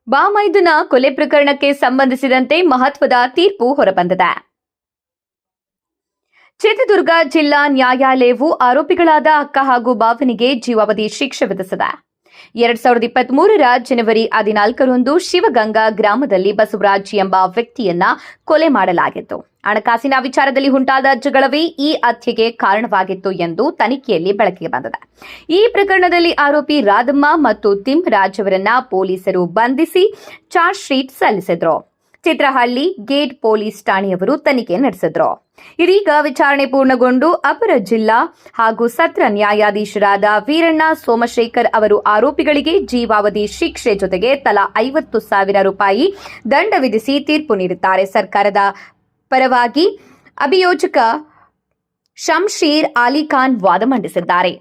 ಬಾಮೈದುನ ಕೊಲೆ ಪ್ರಕರಣಕ್ಕೆ ಸಂಬಂಧಿಸಿದಂತೆ ಮಹತ್ವದ ತೀರ್ಪು ಹೊರಬಂದಿದೆ. ಚಿತ್ರದುರ್ಗ ಜಿಲ್ಲಾ ನ್ಯಾಯಾಲಯವು ಆರೋಪಿಗಳಾದ ಅಕ್ಕ ಹಾಗೂ ಬಾವನಿಗೆ ಜೀವಾವಧಿ ಶಿಕ್ಷೆ ವಿಧಿಸಿದೆ. 2023ರ ಜನವರಿ 14ರಂದು ಶಿವಗಂಗಾ ಗ್ರಾಮದಲ್ಲಿ ಬಸವರಾಜ್ ಎಂಬ ವ್ಯಕ್ತಿಯನ್ನ ಕೊಲೆ ಮಾಡಲಾಗಿತ್ತು. ಹಣಕಾಸಿನ ವಿಚಾರದಲ್ಲಿ ಉಂಟಾದ ಜಗಳವೇ ಈ ಹತ್ಯೆಗೆ ಕಾರಣವಾಗಿತ್ತು ಎಂದು ತನಿಖೆಯಲ್ಲಿ ಬೆಳಕಿಗೆ ಬಂದಿದೆ. ಈ ಪ್ರಕರಣದಲ್ಲಿ ಆರೋಪಿ ರಾಧಮ್ಮ ಮತ್ತು ತಿಮ್ಮರಾಜ್ ಅವರನ್ನ ಪೊಲೀಸರು ಬಂಧಿಸಿ ಚಾರ್ಜ್ ಶೀಟ್ ಸಲ್ಲಿಸಿದ್ರು. ಚಿತ್ರಹಳ್ಳಿ ಗೇಟ್ ಪೊಲೀಸ್ ಠಾಣೆಯವರು ತನಿಖೆ ನಡೆಸಿದ್ರು. ಇದೀಗ ವಿಚಾರಣೆ ಪೂರ್ಣಗೊಂಡು ಅಪರ ಜಿಲ್ಲಾ ಹಾಗೂ ಸತ್ರ ನ್ಯಾಯಾಧೀಶರಾದ ವೀರಣ್ಣ ಸೋಮಶೇಖರ್ ಅವರು ಆರೋಪಿಗಳಿಗೆ ಜೀವಾವಧಿ ಶಿಕ್ಷೆ ಜೊತೆಗೆ ತಲಾ 50,000 ರೂಪಾಯಿ ದಂಡ ವಿಧಿಸಿ ತೀರ್ಪು ನೀಡಿದ್ದಾರೆ. ಸರ್ಕಾರದ ಪರವಾಗಿ ಅಭಿಯೋಜಕ ಶಂಶೀರ್ ಅಲಿಖಾನ್ ವಾದ ಮಂಡಿಸಿದ್ದಾರೆ.